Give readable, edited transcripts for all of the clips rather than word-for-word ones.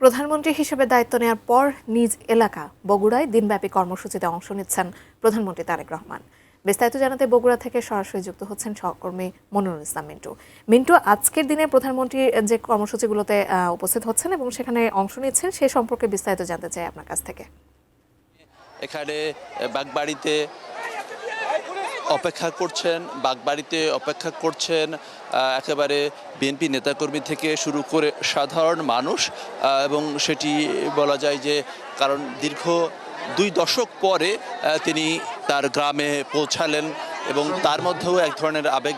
প্রধানমন্ত্রী হিসেবে দায়িত্ব নেওয়ার পর নিজ এলাকা বগুড়ায় দিনব্যাপী কর্মসূচিতে অংশ নিচ্ছেন প্রধানমন্ত্রী তারেক রহমান। বিস্তারিত জানাতে বগুড়া থেকে সরাসরি যুক্ত হচ্ছেন সহকর্মী মনিরুল ইসলাম মিন্টু। মিন্টু, আজকের দিনে প্রধানমন্ত্রী যে কর্মসূচিগুলোতে উপস্থিত হচ্ছেন এবং সেখানে অংশ নিচ্ছেন সে সম্পর্কে বিস্তারিত জানতে চাই আপনার কাছ থেকে। এখানে বাগবাড়িতে অপেক্ষা করছেন একেবারে বিএনপি নেতাকর্মী থেকে শুরু করে সাধারণ মানুষ, এবং সেটি বলা যায় যে কারণ দীর্ঘ 2 দশক পরে তিনি তার গ্রামে পৌঁছালেন এবং তার মধ্যেও এক ধরনের আবেগ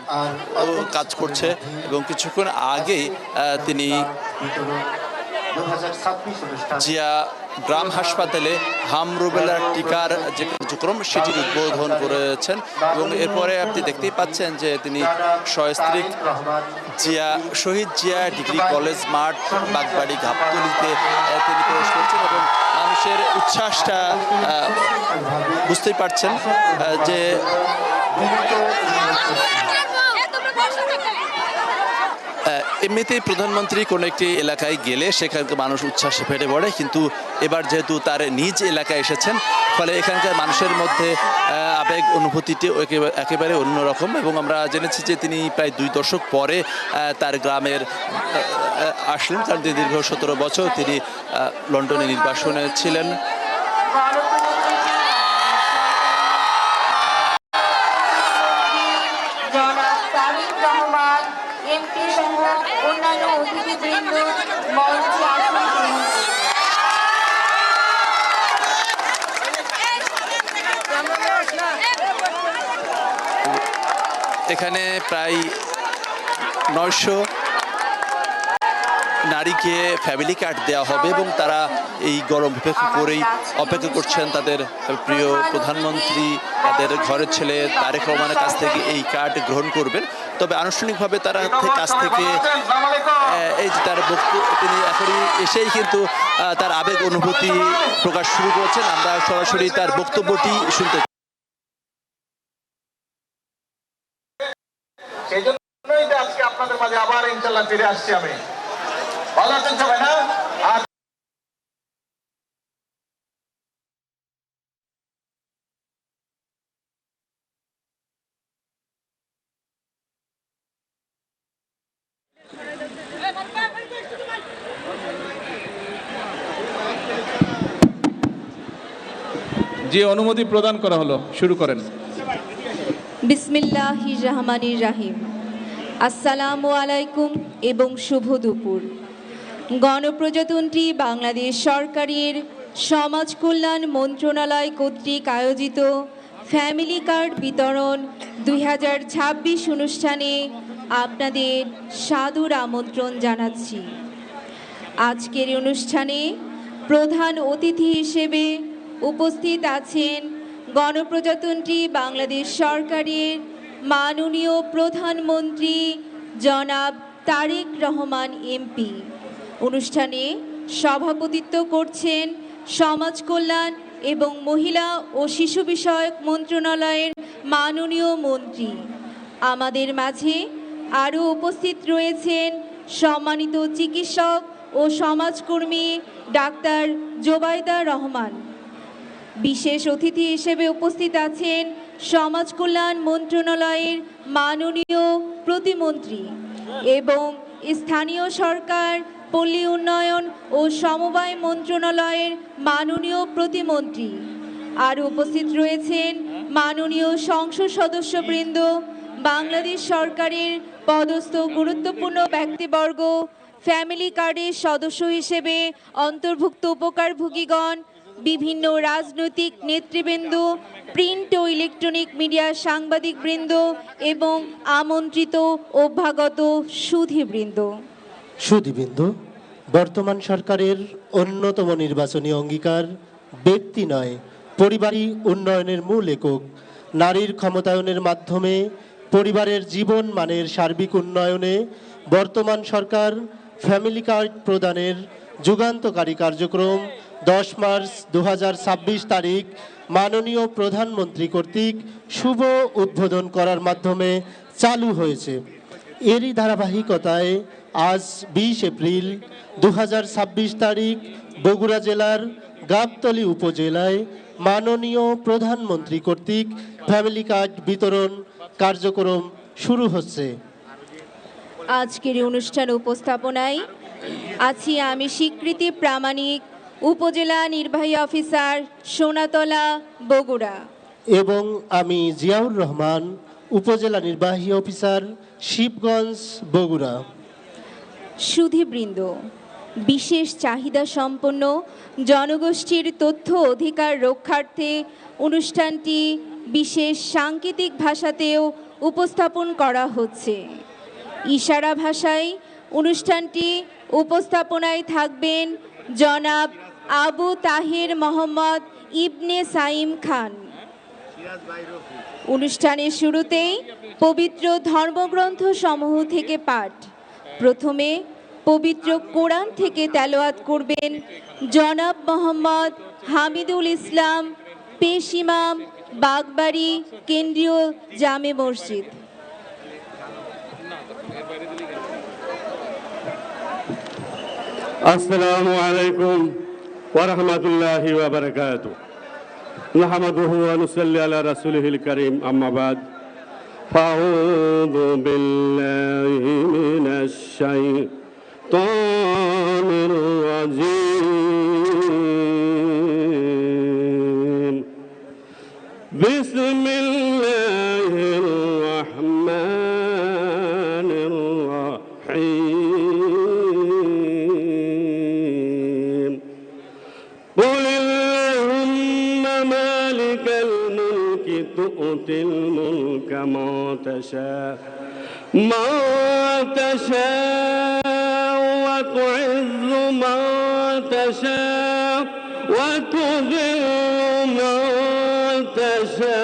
কাজ করছে এবং কিছুক্ষণ আগেই তিনি জিয়া গ্রাম হাসপাতালে হামরুবেলার টিকার যে কার্যক্রম সেটির উদ্বোধন করেছেন এবং এরপরে আপনি দেখতেই পাচ্ছেন যে তিনি সস্ত্রীক শহীদ জিয়া ডিগ্রি কলেজ মাঠ বাগবাড়ি গাবতলীতে তিনি প্রবেশ করছেন এবং মানুষের উচ্ছ্বাসটা বুঝতেই পারছেন যে এমনিতেই প্রধানমন্ত্রী কোনো একটি এলাকায় গেলে সেখানকার মানুষ উচ্ছ্বাসে ফেটে পড়ে, কিন্তু এবার যেহেতু তার নিজ এলাকায় এসেছেন ফলে এখানকার মানুষের মধ্যে আবেগ অনুভূতিটি একেবারে অন্যরকম। এবং আমরা জেনেছি যে তিনি প্রায় 2 দশক পরে তার গ্রামের আসলেন, কারণ তিনি দীর্ঘ 17 বছর তিনি লন্ডনে নির্বাসনে ছিলেন। এখানে প্রায় 900 নারীকে ফ্যামিলি কার্ড দেওয়া হবে এবং তারা এই গরম অপেক্ষা করছেন তাদের প্রিয় প্রধানমন্ত্রী তাদের ঘরের ছেলে তারেক রহমানের কাছ থেকে এই কার্ড গ্রহণ করবেন। তবে আনুষ্ঠানিকভাবে তারা কাছ থেকে এই যে তার বক্তব্য তিনি এখনই এসেই কিন্তু তার আবেগ অনুভূতি প্রকাশ শুরু করেছেন। আমরা সরাসরি তার বক্তব্যটি শুনতে। সেই জন্যই আজকে আপনাদের মাঝে আবার ইনশাআল্লাহ ফিরে আসছি আমি। ভালো আছেন সবাই না? যে অনুমতি প্রদান করা হলো, শুরু করেন। বিসমিল্লাহির রহমানির রহিম। আসসালামু আলাইকুম এবং শুভ দুপুর। গণপ্রজাতন্ত্রী বাংলাদেশ সরকারের সমাজ কল্যাণ মন্ত্রণালয় কর্তৃক আয়োজিত ফ্যামিলি কার্ড বিতরণ 2026 অনুষ্ঠানে আপনাদের সাদর আমন্ত্রণ জানাচ্ছি। আজকের অনুষ্ঠানে প্রধান অতিথি হিসেবে উপস্থিত আছেন গণপ্রজাতন্ত্রী বাংলাদেশ সরকারের মাননীয় প্রধানমন্ত্রী জনাব তারেক রহমান এমপি। অনুষ্ঠানে সভাপতিত্ব করছেন সমাজ কল্যাণ এবং মহিলা ও শিশু বিষয়ক মন্ত্রণালয়ের মাননীয় মন্ত্রী। আমাদের মাঝে আরও উপস্থিত রয়েছেন সম্মানিত চিকিৎসক ও সমাজকর্মী ডাক্তার জোবাইদা রহমান। বিশেষ অতিথি হিসেবে উপস্থিত আছেন সমাজ কল্যাণ মন্ত্রণালয়ের মাননীয় প্রতিমন্ত্রী এবং স্থানীয় সরকার পল্লী উন্নয়ন ও সমবায় মন্ত্রণালয়ের মাননীয় প্রতিমন্ত্রী। আর উপস্থিত রয়েছেন মাননীয় সংসদ সদস্যবৃন্দ, বাংলাদেশ সরকারের পদস্থ গুরুত্বপূর্ণ ব্যক্তিবর্গ, ফ্যামিলি কার্ডের সদস্য হিসেবে অন্তর্ভুক্ত উপকারভোগীগণ, বিভিন্ন রাজনৈতিক নেতৃবৃন্দ, প্রিন্ট ও ইলেকট্রনিক মিডিয়ার সাংবাদিকবৃন্দ এবং আমন্ত্রিত অভ্যাগত সুধীবৃন্দ। বর্তমান সরকারের অন্যতম নির্বাচনী অঙ্গীকার ব্যক্তি নয়, পরিবারই উন্নয়নের মূল একক। নারীর ক্ষমতায়নের মাধ্যমে পরিবারের জীবন মানের সার্বিক উন্নয়নে বর্তমান সরকার ফ্যামিলি কার্ড প্রদানের যুগান্তকারী কার্যক্রম 10 মার্চ 2026 তারিখ মাননীয় প্রধানমন্ত্রী কর্তৃক শুভ উদ্বোধন করার মাধ্যমে চালু হয়েছে। এরই ধারাবাহিকতায় আজ 20 এপ্রিল 2026 তারিখ বগুড়া জেলার গাবতলী উপজেলায় মাননীয় প্রধানমন্ত্রী কর্তৃক ফ্যামিলি কার্ড বিতরণ কার্যক্রম শুরু হচ্ছে। আজকের এই অনুষ্ঠান উপস্থাপনায় আছি আমি স্বীকৃতি প্রামাণিক উপজেলা নির্বাহী অফিসার সোনাতলা বগুড়া এবং আমি জিয়াউর রহমান উপজেলা নির্বাহী অফিসার শিবগঞ্জ বগুড়া। সুধীবৃন্দ, বিশেষ চাহিদা সম্পন্ন জনগোষ্ঠীর তথ্য অধিকার রক্ষার্থে অনুষ্ঠানটি বিশেষ সাংকেতিক ভাষাতেও উপস্থাপন করা হচ্ছে। ইশারা ভাষায় অনুষ্ঠানটি উপস্থাপনায় থাকবেন জনাব আবু তাহের মোহাম্মদ ইবনে সাইম খান। অনুষ্ঠানের শুরুতেই পবিত্র ধর্মগ্রন্থ সমূহ থেকে পাঠ। প্রথমে পবিত্র কোরআন থেকে তেলাওয়াত করবেন জনাব মোহাম্মদ হামিদুল ইসলাম, পেশ ইমাম, বাগবাড়ি কেন্দ্রীয় জামে মসজিদ। আসসালামু আলাইকুম ওয়া রাহমাতুল্লাহি ওয়া বারাকাতুহু। নাহমাদুহু ওয়া নুসাল্লি আলা রাসূলিহিল কারীম, আম্মা বাদ। ফাউযু বিল্লাহি মিনাশ শাইতানির রাজীম। বিসমিল্লাহির রাহমানির রাহিম। قل اللهم مالك الملك تؤتي الملك ما تشاء وتعز ما تشاء وتذل ما تشاء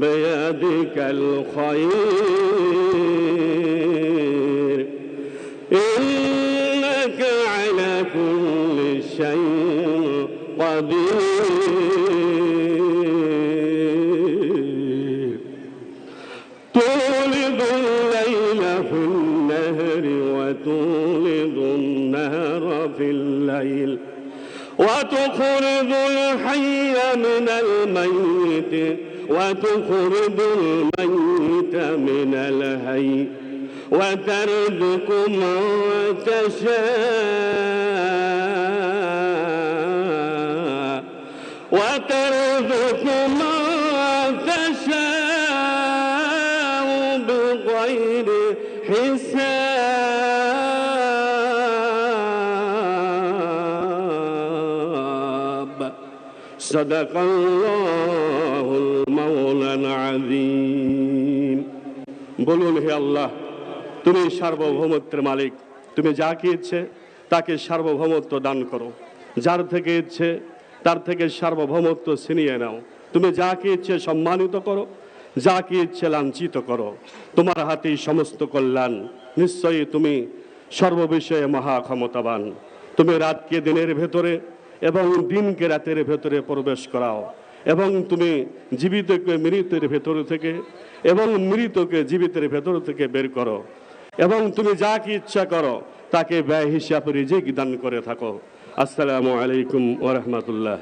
بيدك الخير إنك على كل شيء قدير. تولد الليل في النهر وتولد النهر في الليل وتخرج الحي من الميت وتخرج الميت من الحي وترزق ما تشاء وترزق ما تشاء بغير حساب. صدق الله المولى العظيم. বলুন, হে আল্লাহ, তুমি সার্বভৌমত্বের মালিক। তুমি যাকে ইচ্ছে তাকে সার্বভৌমত্ব দান করো, যার থেকে ইচ্ছে তার থেকে সার্বভৌমত্ব ছিনিয়ে নাও। তুমি যাকে ইচ্ছে সম্মানিত করো, যাকে ইচ্ছে লাঞ্ছিত করো। তোমার হাতেই সমস্ত কল্যাণ। নিশ্চয়ই তুমি সর্ববিষয়ে মহা ক্ষমতাবান। তুমি রাতকে দিনের ভেতরে এবং দিনকে রাতের ভেতরে প্রবেশ করাও, এবং তুমি জীবিতকে মৃতের ভেতর থেকে এবং মৃতকে জীবিতের ভেতর থেকে বের করো, এবং তুমি যাকে ইচ্ছা করো তাকে ব্যয় হিসাবে রিজিক দান করে থাকো। আসসালামু আলাইকুম ওয়া রাহমাতুল্লাহ।